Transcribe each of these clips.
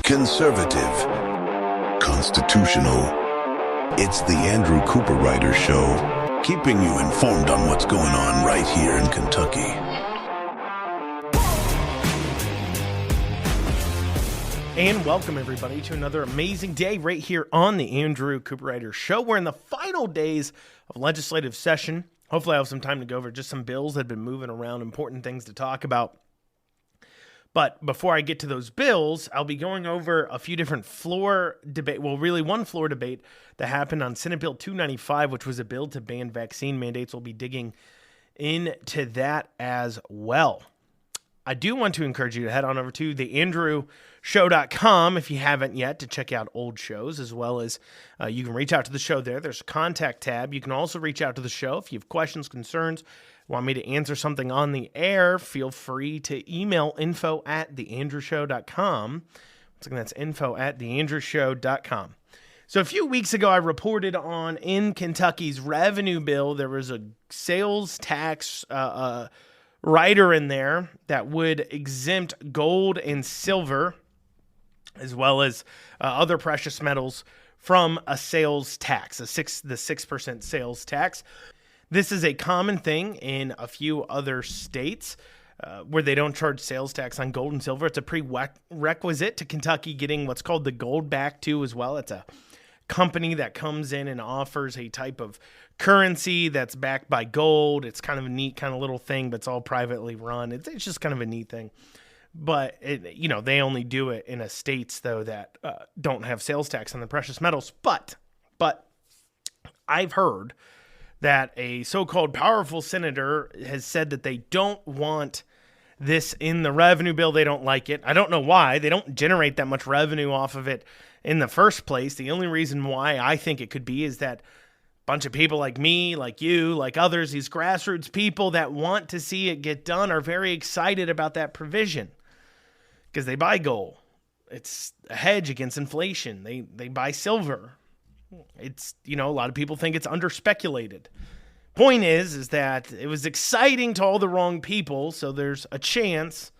conservative, constitutional. It's the Andrew Cooperrider Show, keeping you informed on what's going on right here in Kentucky. And welcome, everybody, to another amazing day right here on the Andrew Cooperrider Show. We're in the final days of legislative session. Hopefully, I have some time to go over just some bills that have been moving around, important things to talk about. But before I get to those bills, I'll be going over a few different floor debate. Well, really one floor debate that happened on Senate Bill 295, which was a bill to ban vaccine mandates. We'll be digging into that as well. I do want to encourage you to head on over to theandrewshow.com if you haven't yet to check out old shows, as well as you can reach out to the show there. There's a contact tab. You can also reach out to the show if you have questions, concerns, want me to answer something on the air. Feel free to email info@theandrewshow.com. Once again, that's info@theandrewshow.com. So a few weeks ago, I reported on in Kentucky's revenue bill, there was a sales tax rider in there that would exempt gold and silver, as well as other precious metals, from a sales tax, the 6% sales tax. This is a common thing in a few other states where they don't charge sales tax on gold and silver. It's a prerequisite to Kentucky getting what's called the Gold Back too as well. It's a company that comes in and offers a type of currency that's backed by gold. It's kind of a neat kind of little thing, but it's all privately run. It's just kind of a neat thing. But, they only do it in states, though, that don't have sales tax on the precious metals. But I've heard that a so-called powerful senator has said that they don't want this in the revenue bill. They don't like it. I don't know why. They don't generate that much revenue off of it in the first place. The only reason why I think it could be is that a bunch of people like me, like you, like others, these grassroots people that want to see it get done are very excited about that provision because they buy gold. It's a hedge against inflation. They buy silver. It's, a lot of people think it's under-speculated. Point is that it was exciting to all the wrong people, so there's a chance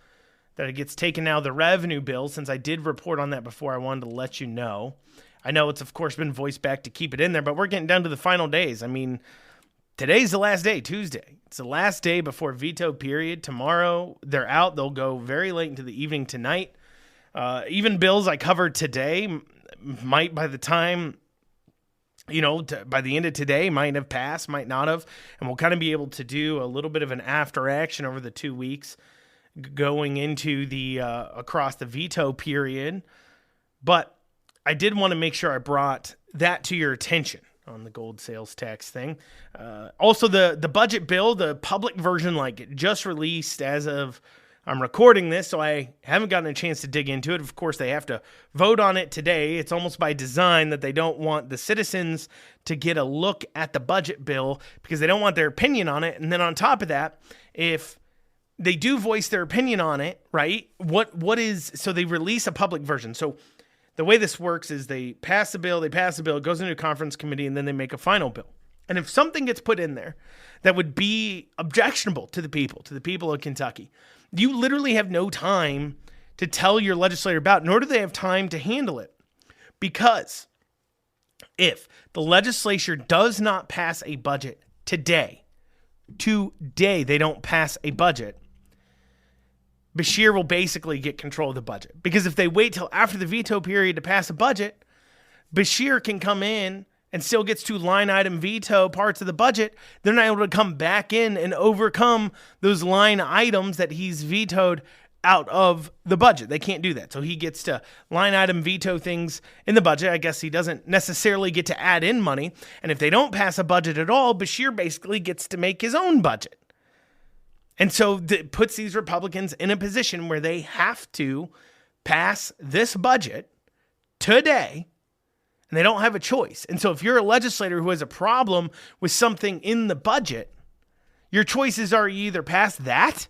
that it gets taken out of the revenue bill. Since I did report on that before, I wanted to let you know. I know it's, of course, been voiced back to keep it in there, but we're getting down to the final days. I mean, today's the last day, Tuesday. It's the last day before veto period. Tomorrow, they're out. They'll go very late into the evening tonight. Even bills I covered today might, by the time, by the end of today, might have passed, might not have. And we'll kind of be able to do a little bit of an after action over the 2 weeks going into the across the veto period. But I did want to make sure I brought that to your attention on the gold sales tax thing. Also, the budget bill, the public version, just released as of I'm recording this, so I haven't gotten a chance to dig into it. Of course, they have to vote on it today. It's almost by design that they don't want the citizens to get a look at the budget bill because they don't want their opinion on it. And then on top of that, if they do voice their opinion on it, right, so they release a public version. So the way this works is they pass the bill, it goes into a conference committee, and then they make a final bill. And if something gets put in there that would be objectionable to the people of Kentucky, you literally have no time to tell your legislator about, nor do they have time to handle it. Because if the legislature does not pass a budget today, they don't pass a budget, Beshear will basically get control of the budget. Because if they wait till after the veto period to pass a budget, Beshear can come in and still gets to line item veto parts of the budget. They're not able to come back in and overcome those line items that he's vetoed out of the budget. They can't do that. So he gets to line item veto things in the budget. I guess he doesn't necessarily get to add in money. And if they don't pass a budget at all, Beshear basically gets to make his own budget. And so it puts these Republicans in a position where they have to pass this budget today, and they don't have a choice. And so if you're a legislator who has a problem with something in the budget, your choices are you either pass that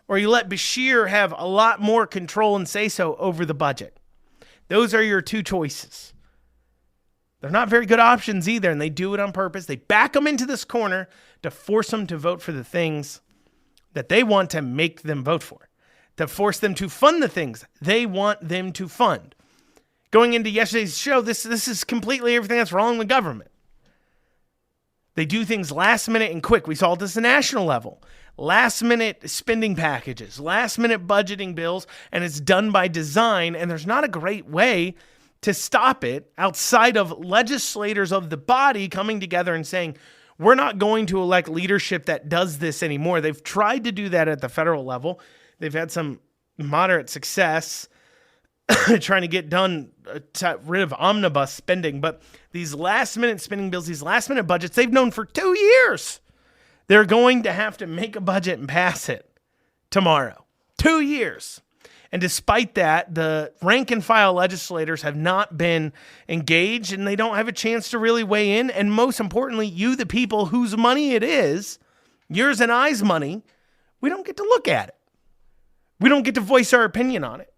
or you let Beshear have a lot more control and say-so over the budget. Those are your two choices. They're not very good options either, and they do it on purpose. They back them into this corner to force them to vote for the things that they want to make them vote for, to force them to fund the things they want them to fund. Going into yesterday's show, this is completely everything that's wrong with government. They do things last minute and quick. We saw this at the national level. Last minute spending packages, last minute budgeting bills, and it's done by design, and there's not a great way to stop it outside of legislators of the body coming together and saying, we're not going to elect leadership that does this anymore. They've tried to do that at the federal level. They've had some moderate success trying to get rid of omnibus spending. But these last minute spending bills, these last minute budgets, they've known for 2 years. They're going to have to make a budget and pass it tomorrow. 2 years. And despite that, the rank and file legislators have not been engaged, and they don't have a chance to really weigh in. And most importantly, you, the people whose money it is, yours and I's money, we don't get to look at it. We don't get to voice our opinion on it.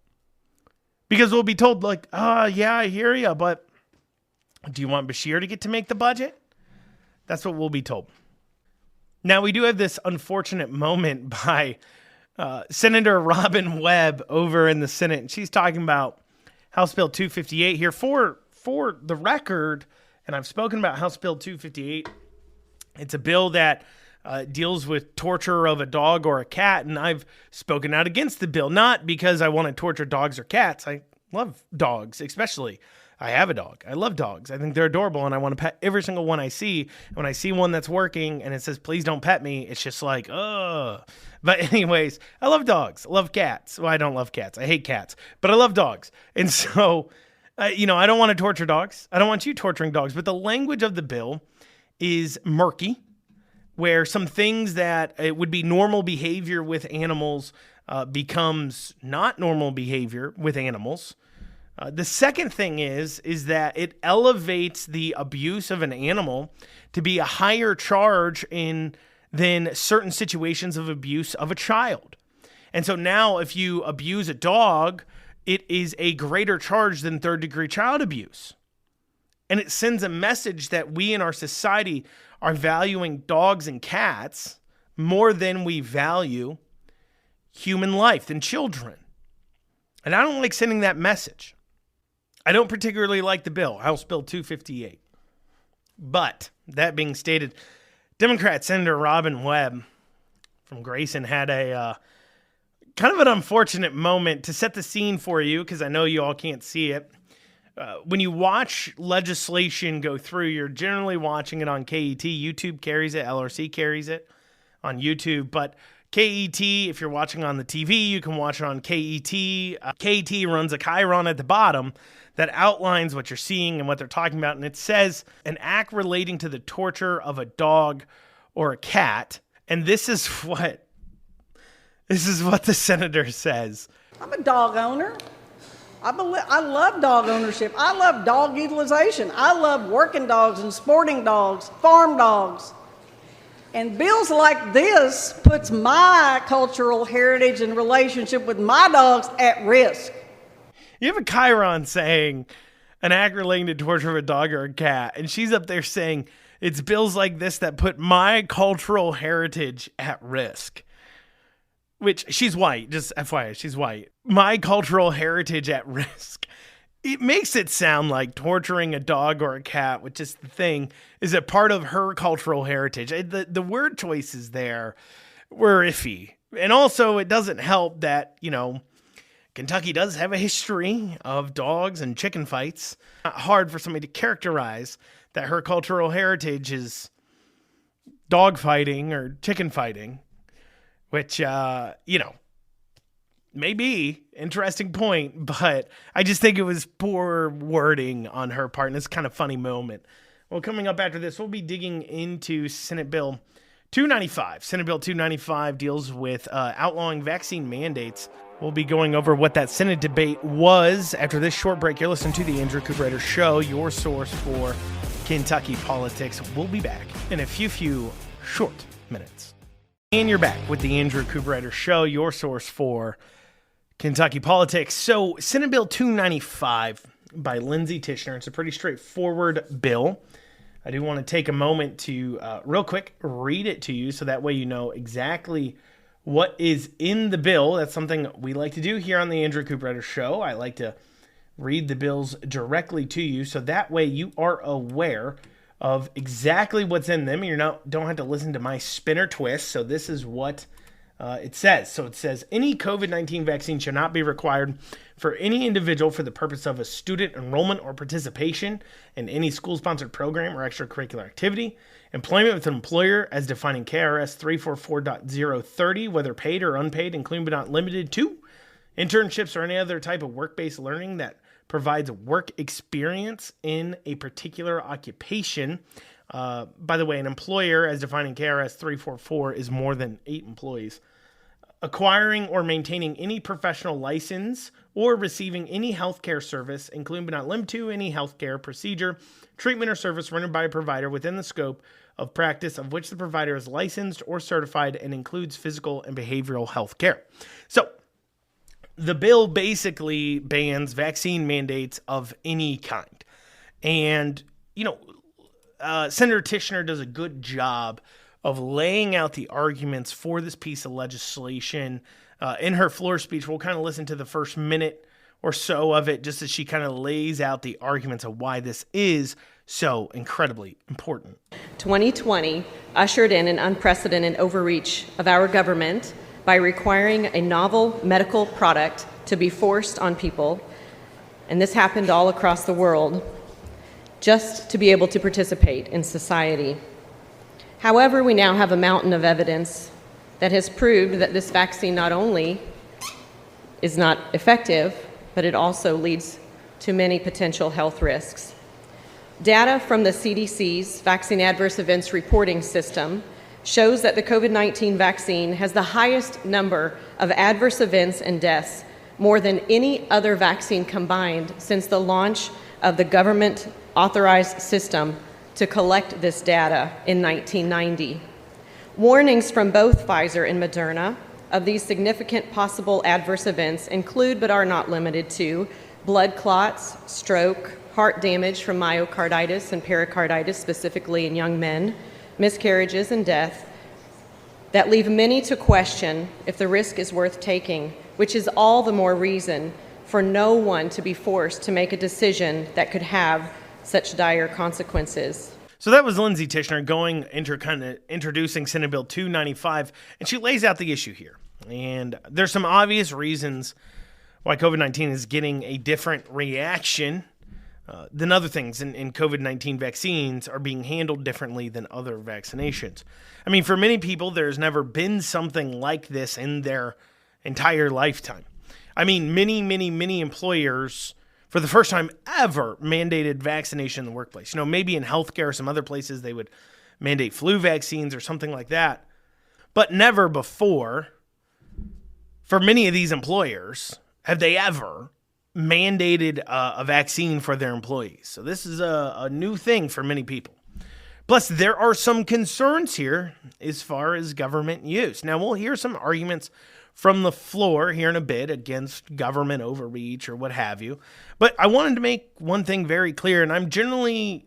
Because we'll be told, like, yeah, I hear you, but do you want Bashir to get to make the budget? That's what we'll be told. Now, we do have this unfortunate moment by Senator Robin Webb over in the Senate, and she's talking about House Bill 258 here. For the record, and I've spoken about House Bill 258, it's a bill that deals with torture of a dog or a cat, and I've spoken out against the bill, not because I want to torture dogs or cats. I love dogs, especially. I have a dog. I love dogs. I think they're adorable, and I want to pet every single one I see. And when I see one that's working and it says, please don't pet me, it's just like, ugh. But anyways, I love dogs. I love cats. Well, I don't love cats. I hate cats. But I love dogs. And so, I don't want to torture dogs. I don't want you torturing dogs. But the language of the bill is murky, where some things that it would be normal behavior with animals becomes not normal behavior with animals. The second thing is that it elevates the abuse of an animal to be a higher charge than certain situations of abuse of a child. And so now if you abuse a dog, it is a greater charge than third-degree child abuse. And it sends a message that we in our society are valuing dogs and cats more than we value human life, than children. And I don't like sending that message. I don't particularly like the bill, House Bill 258. But that being stated, Democrat Senator Robin Webb from Grayson had a kind of an unfortunate moment to set the scene for you, because I know you all can't see it. When you watch legislation go through, you're generally watching it on KET. YouTube carries it. LRC carries it on YouTube. But KET, if you're watching on the TV, you can watch it on KET. KET runs a chyron at the bottom that outlines what you're seeing and what they're talking about. And it says an act relating to the torture of a dog or a cat. And this is what the senator says. I'm a dog owner. I love dog ownership. I love dog utilization. I love working dogs and sporting dogs, farm dogs. And bills like this puts my cultural heritage and relationship with my dogs at risk. You have a chyron saying an act relating to torture of a dog or a cat, and she's up there saying it's bills like this that put my cultural heritage at risk. Which, she's white, just FYI, she's white. My cultural heritage at risk. It makes it sound like torturing a dog or a cat, which is the thing, is a part of her cultural heritage. The word choices there were iffy. And also, it doesn't help that, Kentucky does have a history of dogs and chicken fights. Not hard for somebody to characterize that her cultural heritage is dog fighting or chicken fighting, which, may be interesting point, but I just think it was poor wording on her part, and it's kind of funny moment. Well, coming up after this, we'll be digging into Senate Bill 295. Senate Bill 295 deals with outlawing vaccine mandates. We'll be going over what that Senate debate was after this short break. You're listening to the Andrew Cooperrider Show, your source for Kentucky politics. We'll be back in a few short minutes. And you're back with the Andrew Cooperrider Show, your source for Kentucky politics. So, Senate Bill 295 by Lindsey Tishner. It's a pretty straightforward bill. I do want to take a moment to, real quick, read it to you so that way you know exactly what is in the bill. That's something we like to do here on the Andrew Cooperrider Show. I like to read the bills directly to you, so that way you are aware of exactly what's in them. You don't have to listen to my spin or twist. So this is what it says. So it says, any COVID-19 vaccine shall not be required for any individual for the purpose of a student enrollment or participation in any school-sponsored program or extracurricular activity, employment with an employer as defined in KRS 344.030, whether paid or unpaid, including but not limited to internships or any other type of work-based learning that provides work experience in a particular occupation. By the way, an employer, as defined in KRS 344, is more than 8 employees. Acquiring or maintaining any professional license or receiving any healthcare service, including but not limited to any healthcare procedure, treatment, or service rendered by a provider within the scope of practice of which the provider is licensed or certified and includes physical and behavioral health care. So, the bill basically bans vaccine mandates of any kind. And, Senator Tishner does a good job of laying out the arguments for this piece of legislation. In her floor speech, we'll kind of listen to the first minute or so of it just as she kind of lays out the arguments of why this is so incredibly important. 2020 ushered in an unprecedented overreach of our government by requiring a novel medical product to be forced on people, and this happened all across the world, just to be able to participate in society. However, we now have a mountain of evidence that has proved that this vaccine not only is not effective, but it also leads to many potential health risks. Data from the CDC's Vaccine Adverse Events Reporting System shows that the COVID-19 vaccine has the highest number of adverse events and deaths, more than any other vaccine combined since the launch of the government-authorized system to collect this data in 1990. Warnings from both Pfizer and Moderna of these significant possible adverse events include, but are not limited to, blood clots, stroke, heart damage from myocarditis and pericarditis, specifically in young men, miscarriages, and death, that leave many to question if the risk is worth taking, which is all the more reason for no one to be forced to make a decision that could have such dire consequences. So that was Lindsay Tishner introducing Senate Bill 295, and she lays out the issue here. And there's some obvious reasons why COVID-19 is getting a different reaction than other things in COVID-19 vaccines are being handled differently than other vaccinations. I mean, for many people, there's never been something like this in their entire lifetime. I mean, many employers, for the first time ever, mandated vaccination in the workplace. Maybe in healthcare or some other places they would mandate flu vaccines or something like that. But never before, for many of these employers, have they ever mandated a vaccine for their employees. So this is a new thing for many people. Plus, there are some concerns here as far as government use. Now, we'll hear some arguments from the floor here in a bit against government overreach or what have you. But I wanted to make one thing very clear, and I'm generally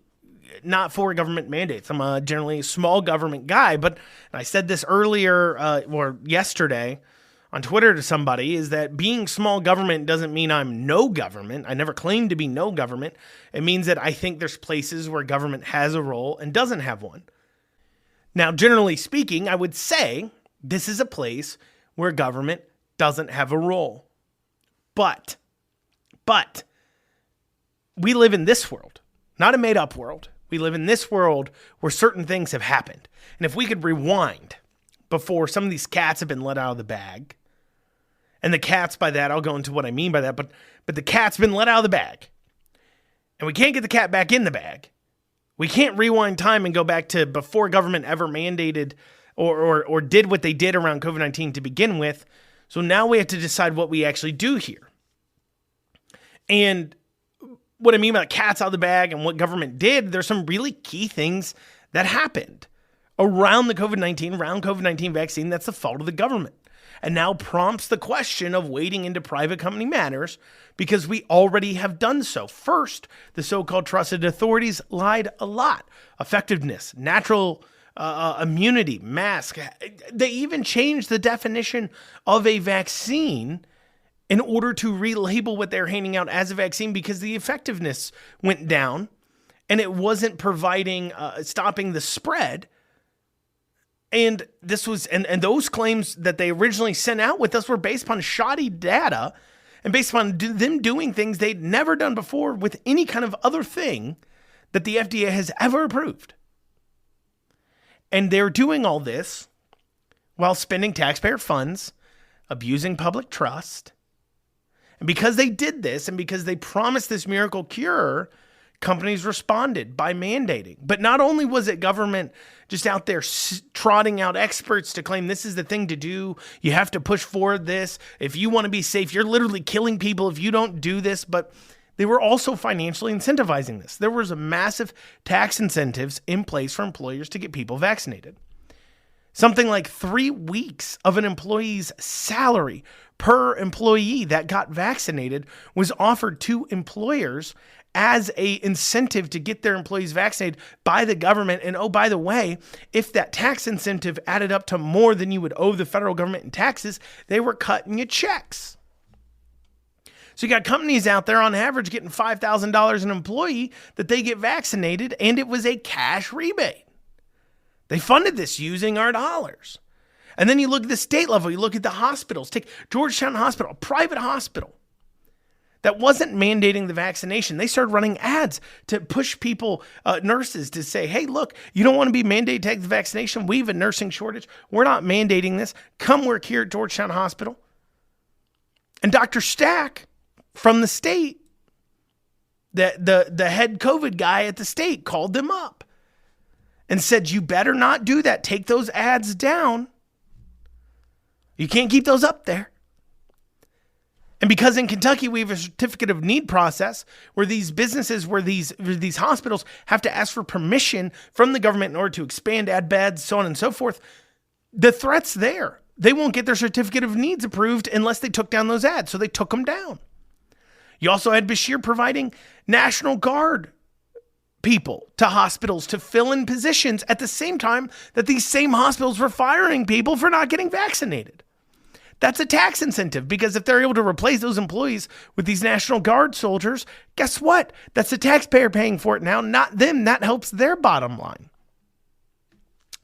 not for government mandates. I'm a generally small government guy, but I said this earlier or yesterday on Twitter to somebody, is that being small government doesn't mean I'm no government. I never claimed to be no government. It means that I think there's places where government has a role and doesn't have one. Now, generally speaking, I would say this is a place where government doesn't have a role. But we live in this world, not a made-up world. We live in this world where certain things have happened. And if we could rewind before some of these cats have been let out of the bag, and the cats, by that, I'll go into what I mean by that, but the cat's been let out of the bag, and we can't get the cat back in the bag. We can't rewind time and go back to before government ever mandated or did what they did around COVID-19 to begin with. So now we have to decide what we actually do here. And what I mean by the cat's out of the bag and what government did, there's some really key things that happened around COVID-19 vaccine that's the fault of the government. And now prompts the question of wading into private company matters because we already have done so. First, the so-called trusted authorities lied a lot. Effectiveness, natural immunity, mask. They even changed the definition of a vaccine in order to relabel what they're handing out as a vaccine because the effectiveness went down and it wasn't providing, stopping the spread. And this was, and those claims that they originally sent out with us were based upon shoddy data and based upon them doing things they'd never done before with any kind of other thing that the FDA has ever approved. And they're doing all this while spending taxpayer funds, abusing public trust. And because they did this and because they promised this miracle cure, companies responded by mandating. But not only was it government just out there trotting out experts to claim this is the thing to do, you have to push forward this. If you want to be safe, you're literally killing people if you don't do this. But they were also financially incentivizing this. There was a massive tax incentives in place for employers to get people vaccinated. Something like 3 weeks of an employee's salary per employee that got vaccinated was offered to employers as a incentive to get their employees vaccinated by the government. And oh, by the way, if that tax incentive added up to more than you would owe the federal government in taxes, they were cutting you checks. So you got companies out there on average getting $5,000 an employee that they get vaccinated, and it was a cash rebate. They funded this using our dollars. And then you look at the state level, you look at the hospitals. Take Georgetown Hospital, a private hospital that wasn't mandating the vaccination. They started running ads to push people, nurses, to say, hey, look, you don't want to be mandated to take the vaccination. We have a nursing shortage. We're not mandating this. Come work here at Georgetown Hospital. And Dr. Stack from the state, the head COVID guy at the state, called them up and said, you better not do that. Take those ads down. You can't keep those up there. And because in Kentucky we have a certificate of need process where these businesses, where these hospitals have to ask for permission from the government in order to expand, add beds, so on and so forth, the threat's there. They won't get their certificate of needs approved unless they took down those ads. So they took them down. You also had Bashir providing National Guard people to hospitals to fill in positions at the same time that these same hospitals were firing people for not getting vaccinated. That's a tax incentive, because if they're able to replace those employees with these National Guard soldiers, guess what? That's the taxpayer paying for it now, not them. That helps their bottom line.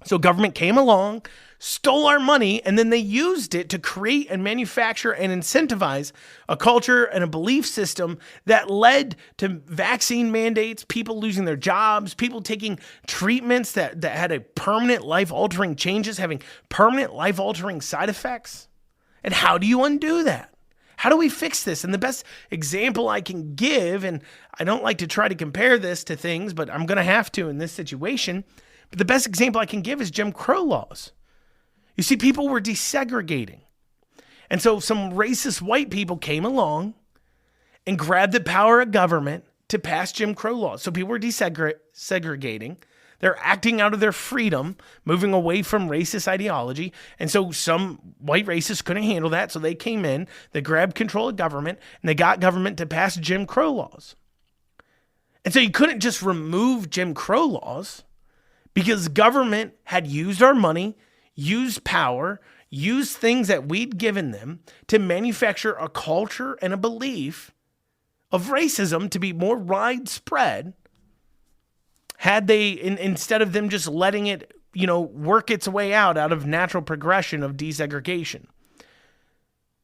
So government came along, stole our money, and then they used it to create and manufacture and incentivize a culture and a belief system that led to vaccine mandates, people losing their jobs, people taking treatments that had a permanent life-altering changes, having permanent life-altering side effects. And how do you undo that? How do we fix this? And the best example I can give, and I don't like to try to compare this to things, but I'm going to have to in this situation, but the best example I can give is Jim Crow laws. You see, people were desegregating. And so some racist white people came along and grabbed the power of government to pass Jim Crow laws. So people were desegregating. They're acting out of their freedom, moving away from racist ideology. And so some white racists couldn't handle that. So they came in, they grabbed control of government, and they got government to pass Jim Crow laws. And so you couldn't just remove Jim Crow laws, because government had used our money, used power, used things that we'd given them to manufacture a culture and a belief of racism to be more widespread. Had they, instead of them just letting it, work its way out of natural progression of desegregation.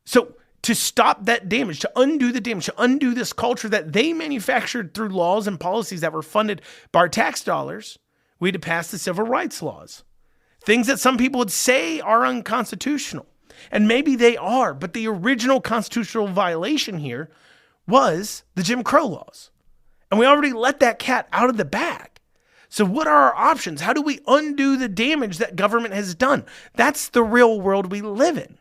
So to stop that damage, to undo the damage, to undo this culture that they manufactured through laws and policies that were funded by our tax dollars, we had to pass the civil rights laws. Things that some people would say are unconstitutional. And maybe they are, but the original constitutional violation here was the Jim Crow laws. And we already let that cat out of the bag. So what are our options? How do we undo the damage that government has done? That's the real world we live in.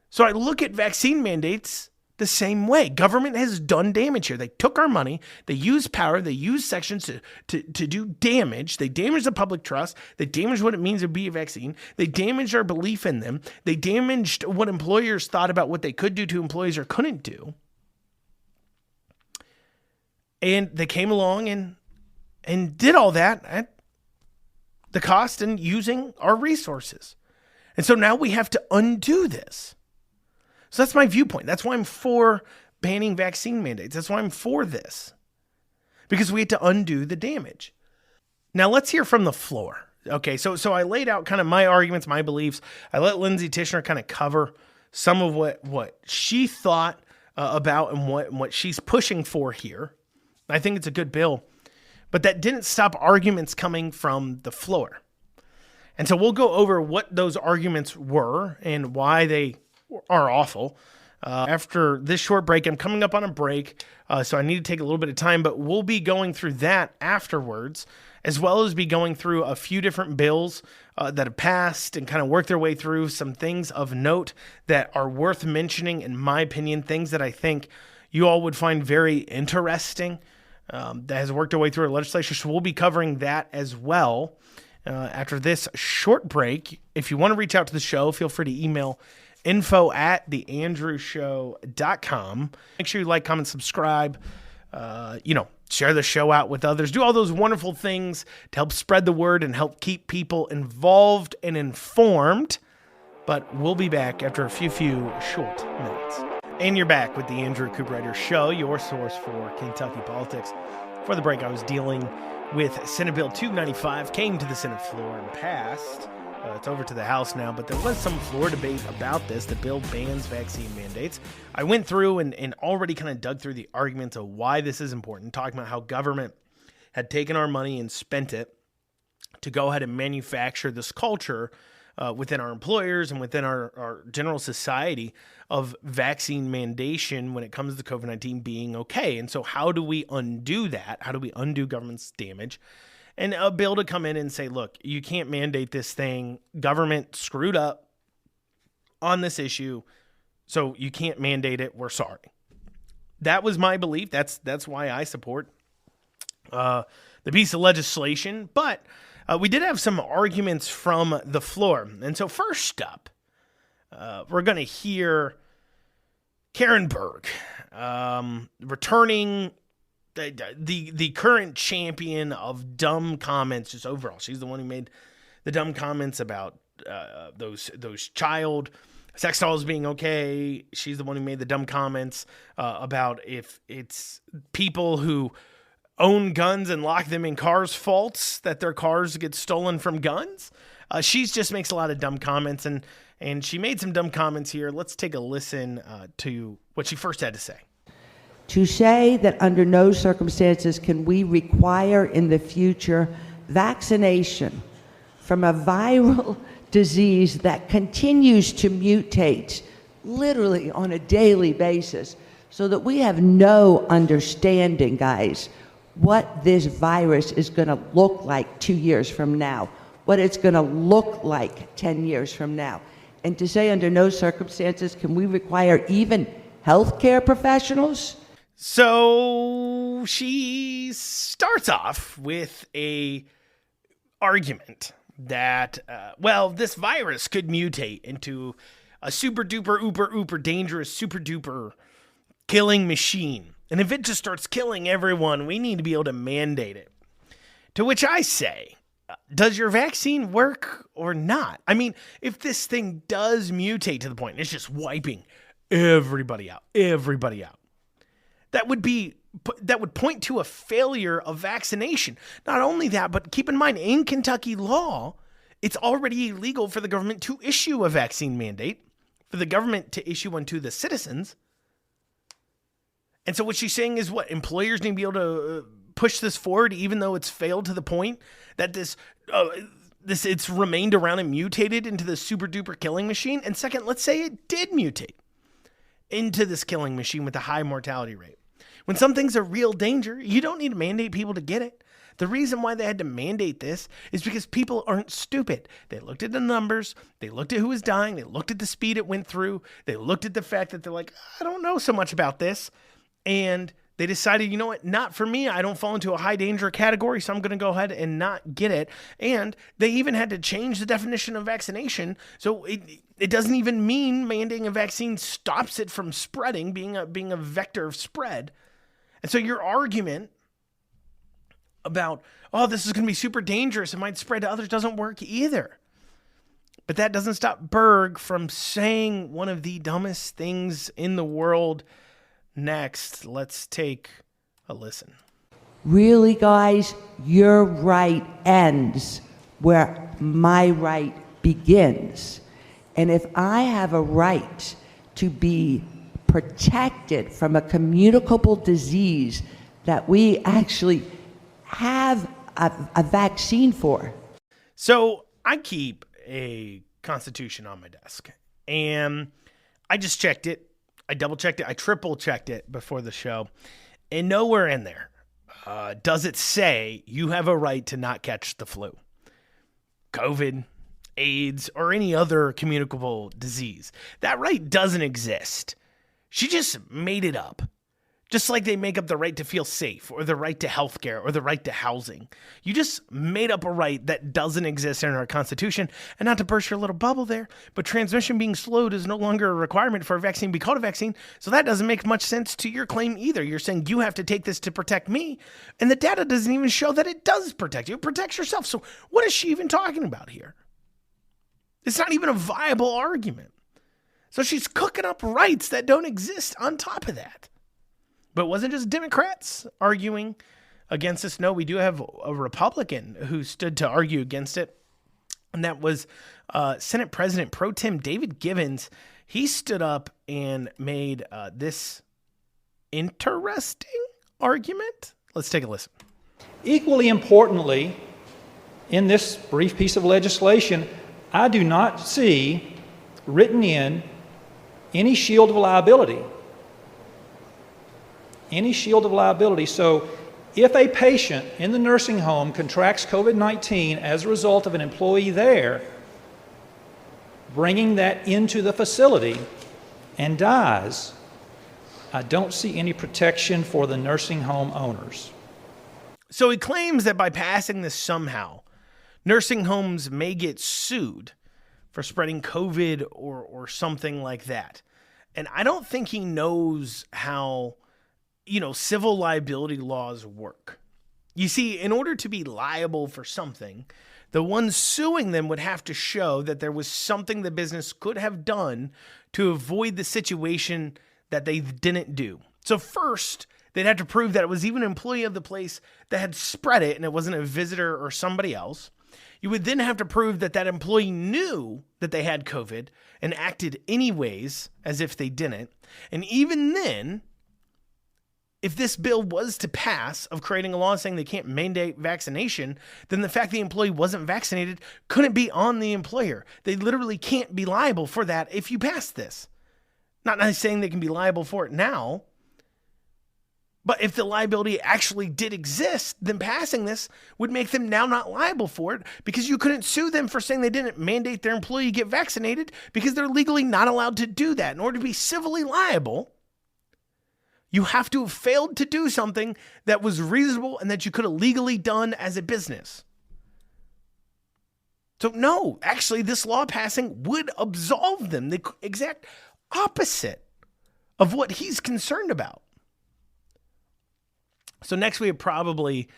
So I look at vaccine mandates the same way. Government has done damage here. They took our money. They used power. They used sections to do damage. They damaged the public trust. They damaged what it means to be a vaccine. They damaged our belief in them. They damaged what employers thought about what they could do to employees or couldn't do. And they came along and did all that at the cost and using our resources. And so now we have to undo this. So that's my viewpoint. That's why I'm for banning vaccine mandates. That's why I'm for this. Because we had to undo the damage. Now let's hear from the floor. Okay, so I laid out kind of my arguments, my beliefs. I let Lindsay Tishner kind of cover some of what she thought about and what she's pushing for here. I think it's a good bill. But that didn't stop arguments coming from the floor. And so we'll go over what those arguments were and why they are awful. After this short break, I'm coming up on a break, so I need to take a little bit of time, but we'll be going through that afterwards, as well as be going through a few different bills that have passed and kind of work their way through some things of note that are worth mentioning, in my opinion, things that I think you all would find very interesting that has worked their way through our legislature. So we'll be covering that as well after this short break. If you want to reach out to the show, feel free to email info@theandrewshow.com. Make sure you like, comment, subscribe, share the show out with others. Do all those wonderful things to help spread the word and help keep people involved and informed. But we'll be back after a few short minutes. And you're back with the Andrew Cooperrider Show, your source for Kentucky politics. For the break, I was dealing with Senate Bill 295, came to the Senate floor and passed. It's over to the House now, but there was some floor debate about this. The bill bans vaccine mandates. I went through and already kind of dug through the arguments of why this is important, talking about how government had taken our money and spent it to go ahead and manufacture this culture within our employers and within our general society of vaccine mandation when it comes to COVID-19 being okay. And so how do we undo that? How do we undo government's damage? And a bill to come in and say, look, you can't mandate this thing. Government screwed up on this issue, so you can't mandate it. We're sorry. That was my belief. That's why I support the piece of legislation. But we did have some arguments from the floor. And so first up, we're going to hear Karen Berg returning the current champion of dumb comments just overall. She's the one who made the dumb comments about those child sex dolls being okay. She's the one who made the dumb comments about if it's people who own guns and lock them in cars' faults that their cars get stolen from guns. She just makes a lot of dumb comments, and she made some dumb comments here. Let's take a listen to what she first had to say. To say that under no circumstances can we require in the future vaccination from a viral disease that continues to mutate literally on a daily basis, so that we have no understanding, guys, what this virus is going to look like 2 years from now, what it's going to look like 10 years from now. And to say under no circumstances can we require even healthcare professionals. So she starts off with a argument that, this virus could mutate into a super duper, uber dangerous, super duper killing machine. And if it just starts killing everyone, we need to be able to mandate it. To which I say, does your vaccine work or not? I mean, if this thing does mutate to the point and it's just wiping everybody out, that would point to a failure of vaccination. Not only that, but keep in mind, in Kentucky law, it's already illegal for the government to issue a vaccine mandate, for the government to issue one to the citizens. And so what she's saying is what? Employers need to be able to push this forward even though it's failed to the point that it's remained around and mutated into this super duper killing machine. And second, let's say it did mutate into this killing machine with a high mortality rate. When something's a real danger, you don't need to mandate people to get it. The reason why they had to mandate this is because people aren't stupid. They looked at the numbers, they looked at who was dying, they looked at the speed it went through, they looked at the fact that they're like, I don't know so much about this. And they decided, you know what, not for me. I don't fall into a high danger category, so I'm going to go ahead and not get it. And they even had to change the definition of vaccination. So it doesn't even mean mandating a vaccine stops it from spreading, being a vector of spread. And so your argument about, this is going to be super dangerous, it might spread to others, doesn't work either. But that doesn't stop Berg from saying one of the dumbest things in the world next. Let's take a listen. Really, guys, your right ends where my right begins. And if I have a right to be protected from a communicable disease that we actually have a vaccine for. So I keep a Constitution on my desk, and I just checked it. I double checked it. I triple checked it before the show, and nowhere in there does it say you have a right to not catch the flu, COVID, AIDS, or any other communicable disease. That right doesn't exist. She just made it up. Just like they make up the right to feel safe, or the right to healthcare, or the right to housing. You just made up a right that doesn't exist in our Constitution. And not to burst your little bubble there, but transmission being slowed is no longer a requirement for a vaccine to be called a vaccine. So that doesn't make much sense to your claim either. You're saying you have to take this to protect me, and the data doesn't even show that it does protect you. It protects yourself. So what is she even talking about here? It's not even a viable argument. So she's cooking up rights that don't exist on top of that. But it wasn't just Democrats arguing against this. No, we do have a Republican who stood to argue against it. And that was Senate President Pro Tem David Givens. He stood up and made this interesting argument. Let's take a listen. Equally importantly, in this brief piece of legislation, I do not see written in any shield of liability. Any shield of liability. So if a patient in the nursing home contracts COVID-19 as a result of an employee there bringing that into the facility and dies, I don't see any protection for the nursing home owners. So he claims that by passing this somehow, nursing homes may get sued for spreading COVID or something like that. And I don't think he knows how civil liability laws work. You see, in order to be liable for something, the ones suing them would have to show that there was something the business could have done to avoid the situation that they didn't do. So first, they'd have to prove that it was even an employee of the place that had spread it and it wasn't a visitor or somebody else. You would then have to prove that that employee knew that they had COVID and acted anyways as if they didn't. And even then, if this bill was to pass of creating a law saying they can't mandate vaccination, then the fact the employee wasn't vaccinated couldn't be on the employer. They literally can't be liable for that if you pass this. Not saying they can be liable for it now, but if the liability actually did exist, then passing this would make them now not liable for it because you couldn't sue them for saying they didn't mandate their employee get vaccinated because they're legally not allowed to do that. In order to be civilly liable, you have to have failed to do something that was reasonable and that you could have legally done as a business. So no, actually this law passing would absolve them, the exact opposite of what he's concerned about. So next we have probably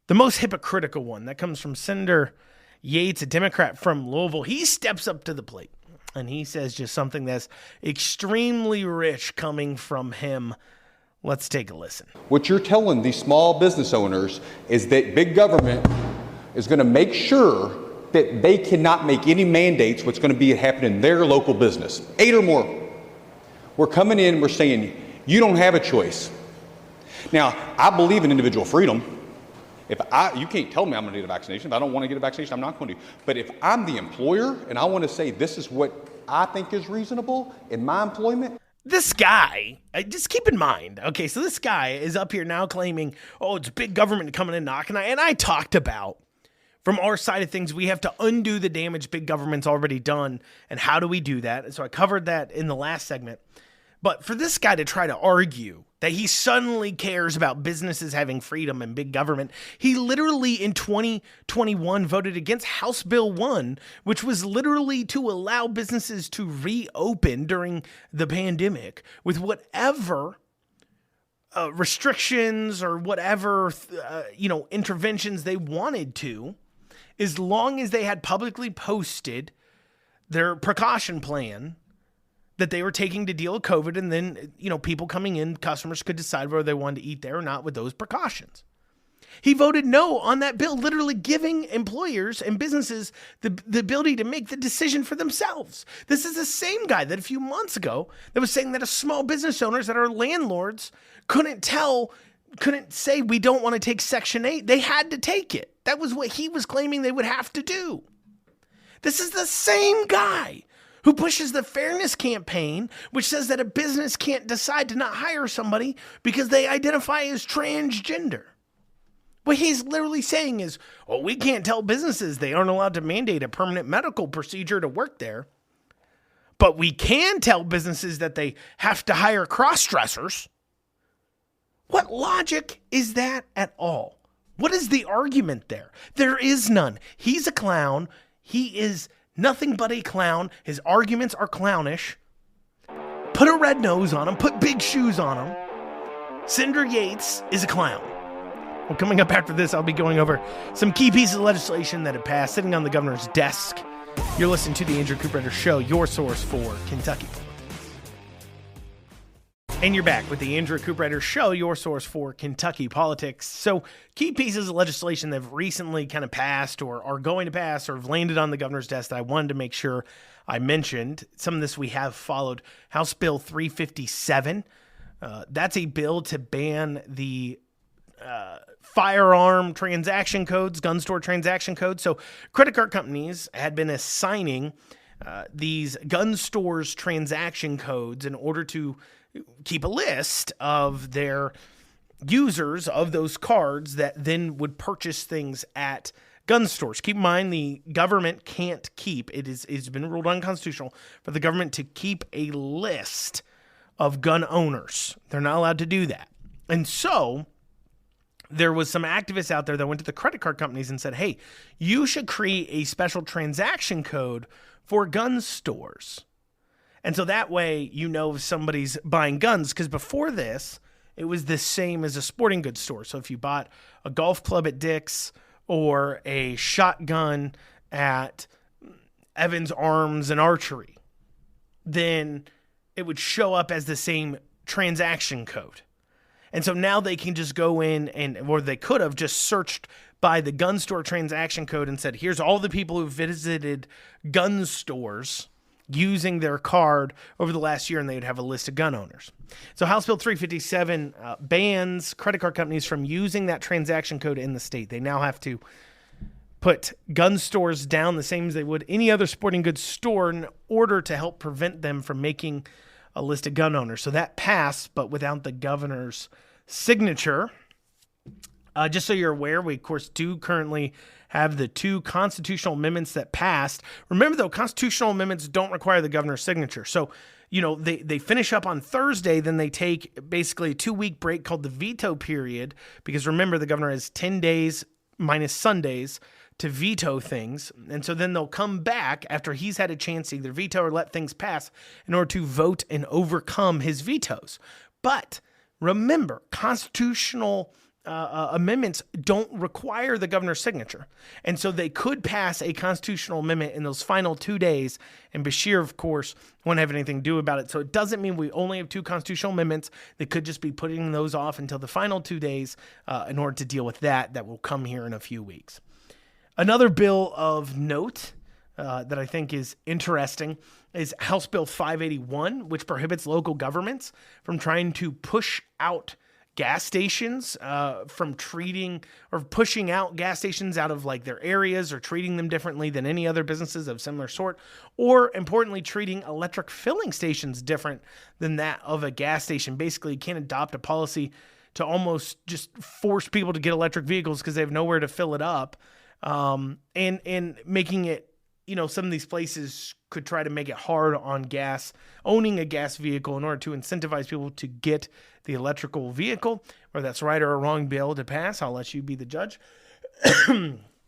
the most hypocritical one that comes from Senator Yates, a Democrat from Louisville. He steps up to the plate and he says just something that's extremely rich coming from him. Let's take a listen. What you're telling these small business owners is that big government is going to make sure that they cannot make any mandates what's going to be happening in their local business. 8 or more. We're coming in, we're saying, you don't have a choice. Now, I believe in individual freedom. You can't tell me I'm going to need a vaccination. If I don't want to get a vaccination, I'm not going to. But if I'm the employer and I want to say this is what I think is reasonable in my employment. This guy, just keep in mind, okay, so this guy is up here now claiming, oh, it's big government coming in knocking. And I talked about, from our side of things, we have to undo the damage big government's already done. And how do we do that? And so I covered that in the last segment. But for this guy to try to argue that he suddenly cares about businesses having freedom and big government, he literally in 2021 voted against House Bill 1, which was literally to allow businesses to reopen during the pandemic with whatever restrictions or whatever interventions they wanted to, as long as they had publicly posted their precaution plan that they were taking to deal with COVID. And then, people coming in, customers could decide whether they wanted to eat there or not with those precautions. He voted no on that bill, literally giving employers and businesses the ability to make the decision for themselves. This is the same guy that a few months ago that was saying that a small business owners that are landlords couldn't say we don't want to take Section 8. They had to take it. That was what he was claiming they would have to do. This is the same guy who pushes the fairness campaign, which says that a business can't decide to not hire somebody because they identify as transgender. What he's literally saying is, we can't tell businesses they aren't allowed to mandate a permanent medical procedure to work there, but we can tell businesses that they have to hire cross-dressers. What logic is that at all? What is the argument there? There is none. He's a clown. He is nothing but a clown. His arguments are clownish. Put a red nose on him. Put big shoes on him. Senator Yates is a clown. Well, coming up after this, I'll be going over some key pieces of legislation that have passed, sitting on the governor's desk. You're listening to the Andrew Cooperrider Show, your source for Kentucky. And you're back with the Andrew Cooperrider Show, your source for Kentucky politics. So, key pieces of legislation that have recently kind of passed or are going to pass or have landed on the governor's desk that I wanted to make sure I mentioned. Some of this we have followed. House Bill 357. That's a bill to ban the firearm transaction codes, gun store transaction codes. So credit card companies had been assigning these gun stores transaction codes in order to keep a list of their users of those cards that then would purchase things at gun stores. Keep in mind, the government can't keep, it's been ruled unconstitutional for the government to keep a list of gun owners. They're not allowed to do that. And so there was some activists out there that went to the credit card companies and said, hey, you should create a special transaction code for gun stores. And so that way, if somebody's buying guns, because before this, it was the same as a sporting goods store. So if you bought a golf club at Dick's or a shotgun at Evans Arms and Archery, then it would show up as the same transaction code. And so now they can just go in or they could have just searched by the gun store transaction code and said, here's all the people who visited gun stores using their card over the last year, and they'd have a list of gun owners. So House Bill 357 bans credit card companies from using that transaction code in the state. They now have to put gun stores down the same as they would any other sporting goods store in order to help prevent them from making a list of gun owners. So that passed, but without the governor's signature. Just so you're aware, we, of course, do currently have the two constitutional amendments that passed. Remember, though, constitutional amendments don't require the governor's signature. So, they finish up on Thursday, then they take basically a 2-week break called the veto period, because remember, the governor has 10 days minus Sundays to veto things. And so then they'll come back after he's had a chance to either veto or let things pass in order to vote and overcome his vetoes. But remember, constitutional amendments don't require the governor's signature. And so they could pass a constitutional amendment in those final 2 days. And Beshear, of course, won't have anything to do about it. So it doesn't mean we only have 2 constitutional amendments. They could just be putting those off until the final 2 days in order to deal with that will come here in a few weeks. Another bill of note that I think is interesting is House Bill 581, which prohibits local governments from trying to push out gas stations, from treating or pushing out gas stations out of like their areas or treating them differently than any other businesses of similar sort, or importantly, treating electric filling stations different than that of a gas station. Basically, you can't adopt a policy to almost just force people to get electric vehicles because they have nowhere to fill it up. And making it, some of these places could try to make it hard on owning a gas vehicle in order to incentivize people to get the electrical vehicle. Whether that's right or a wrong bill to pass, I'll let you be the judge.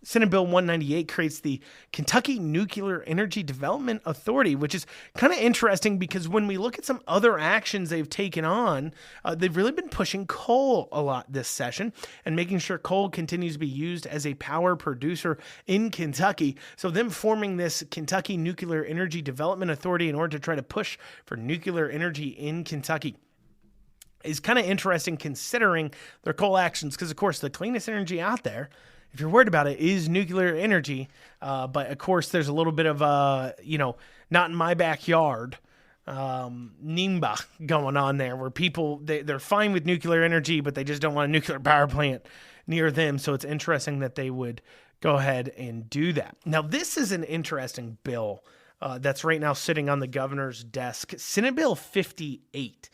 Senate Bill 198 creates the Kentucky Nuclear Energy Development Authority, which is kind of interesting because when we look at some other actions they've taken on, they've really been pushing coal a lot this session and making sure coal continues to be used as a power producer in Kentucky. So them forming this Kentucky Nuclear Energy Development Authority in order to try to push for nuclear energy in Kentucky is kind of interesting considering their coal actions because, of course, the cleanest energy out there, if you're worried about it, is nuclear energy. But of course, there's a little bit of, not in my backyard, NIMBA going on there where people, they're fine with nuclear energy, but they just don't want a nuclear power plant near them. So it's interesting that they would go ahead and do that. Now, this is an interesting bill that's right now sitting on the governor's desk, Senate Bill 58,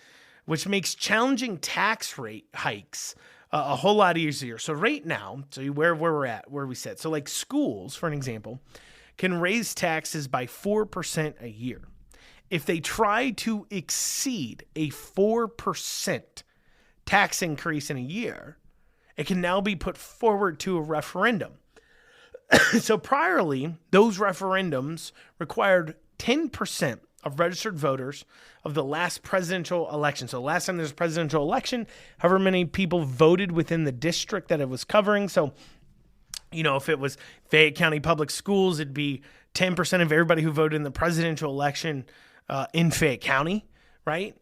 which makes challenging tax rate hikes a whole lot easier. So right now, so where we're at, where we sit. So like schools, for an example, can raise taxes by 4% a year. If they try to exceed a 4% tax increase in a year, it can now be put forward to a referendum. So priorly, those referendums required 10% of registered voters of the last presidential election. So last time there was a presidential election, however many people voted within the district that it was covering. So, if it was Fayette County Public Schools, it'd be 10% of everybody who voted in the presidential election in Fayette County, right?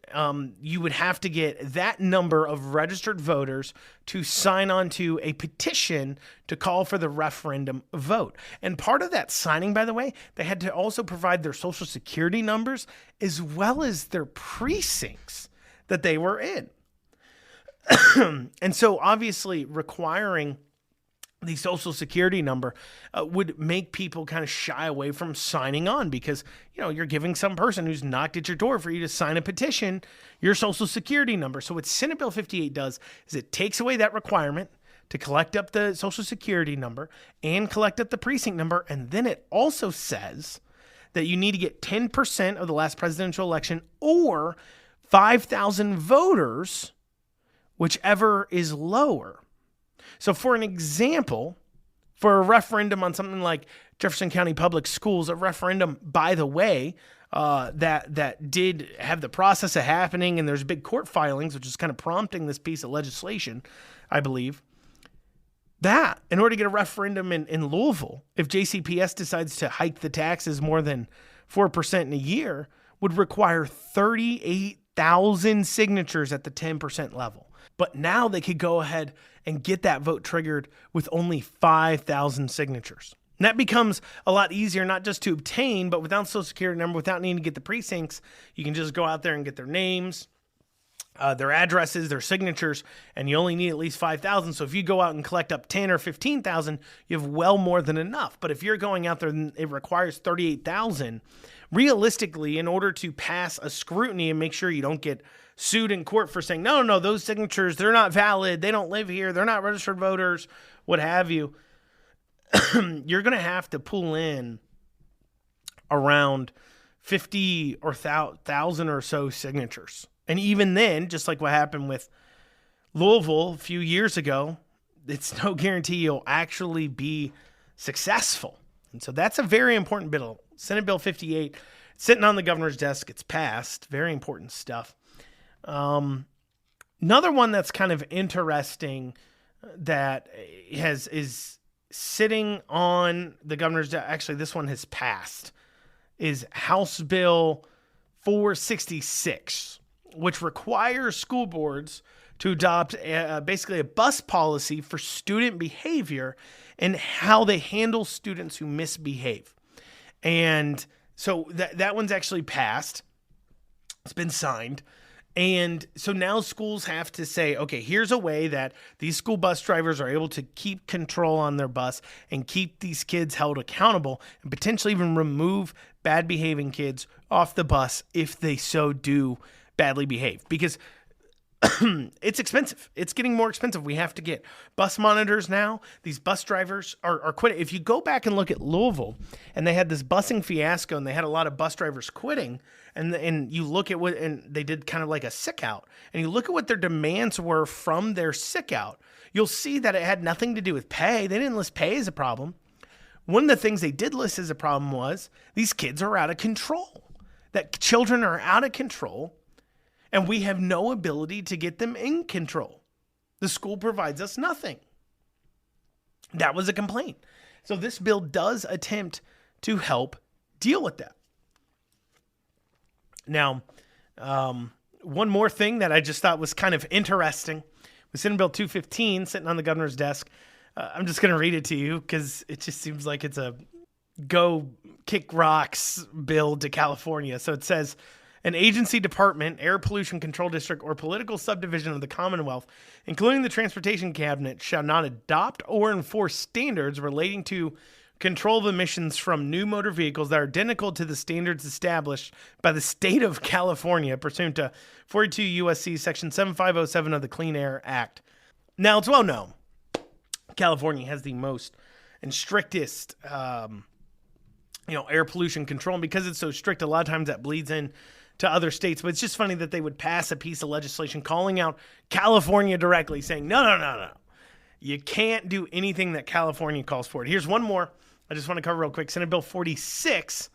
You would have to get that number of registered voters to sign on to a petition to call for the referendum vote. And part of that signing, by the way, they had to also provide their social security numbers as well as their precincts that they were in. And so obviously requiring the social security number would make people kind of shy away from signing on because, you're giving some person who's knocked at your door for you to sign a petition your social security number. So what Senate Bill 58 does is it takes away that requirement to collect up the social security number and collect up the precinct number. And then it also says that you need to get 10% of the last presidential election or 5,000 voters, whichever is lower. So for an example, for a referendum on something like Jefferson County Public Schools, a referendum, by the way, that did have the process of happening, and there's big court filings, which is kind of prompting this piece of legislation, I believe, that in order to get a referendum in Louisville, if JCPS decides to hike the taxes more than 4% in a year, would require 38,000 signatures at the 10% level. But now they could go ahead and get that vote triggered with only 5,000 signatures. And that becomes a lot easier, not just to obtain, but without social security number, without needing to get the precincts, you can just go out there and get their names, their addresses, their signatures, and you only need at least 5,000. So if you go out and collect up 10 or 15,000, you have well more than enough. But if you're going out there and it requires 38,000, realistically, in order to pass a scrutiny and make sure you don't get sued in court for saying, no, those signatures, they're not valid, they don't live here, they're not registered voters, what have you, you're going to have to pull in around 50 or 1,000 or so signatures. And even then, just like what happened with Louisville a few years ago, it's no guarantee you'll actually be successful. And so that's a very important bill. Senate Bill 58, sitting on the governor's desk, it's passed. Very important stuff. Another one that's kind of interesting that is sitting on the governor's desk, actually this one has passed, is House Bill 466, which requires school boards to adopt basically a bus policy for student behavior and how they handle students who misbehave. And so that one's actually passed. It's been signed. And so now schools have to say, okay, here's a way that these school bus drivers are able to keep control on their bus and keep these kids held accountable and potentially even remove bad behaving kids off the bus if they so do badly behave. Because it's expensive. It's getting more expensive. We have to get bus monitors now. These bus drivers are quitting. If you go back and look at Louisville, and they had this busing fiasco, and they had a lot of bus drivers quitting, and you look at what, and they did kind of like a sick out, and you look at what their demands were from their sick out, you'll see that it had nothing to do with pay. They didn't list pay as a problem. one of the things they did list as a problem was these kids are out of control, that children are out of control, and we have no ability to get them in control. The school provides us nothing. That was a complaint. So this bill does attempt to help deal with that. Now, one more thing that I just thought was kind of interesting was Senate Bill 215 sitting on the governor's desk. I'm just going to read it to you because it just seems like it's a go kick rocks bill to California. So it says, an agency, department, air pollution control district, or political subdivision of the Commonwealth, including the Transportation Cabinet, shall not adopt or enforce standards relating to control of emissions from new motor vehicles that are identical to the standards established by the state of California pursuant to 42 U.S.C. Section 7507 of the Clean Air Act. Now, it's well known California has the most and strictest air pollution control. And because it's so strict, a lot of times that bleeds in to other states. But it's just funny that they would pass a piece of legislation calling out California directly, saying, no. You can't do anything that California calls for. Here's one more I just want to cover real quick. Senate Bill 46,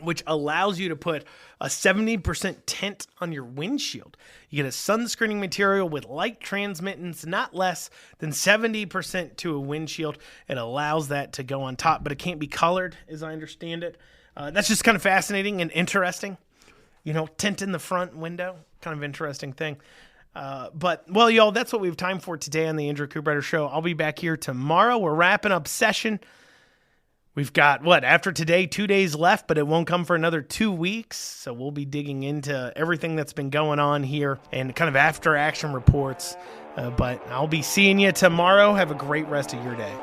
which allows you to put a 70% tint on your windshield. You get a sunscreening material with light transmittance, not less than 70% to a windshield. It allows that to go on top, but it can't be colored, as I understand it. That's just kind of fascinating and interesting. Tint in the front window, kind of interesting thing. But y'all, that's what we have time for today on the Andrew Cooperrider Show. I'll be back here tomorrow. We're wrapping up session. We've got, after today, 2 days left, but it won't come for another 2 weeks. So we'll be digging into everything that's been going on here and kind of after action reports. But I'll be seeing you tomorrow. Have a great rest of your day.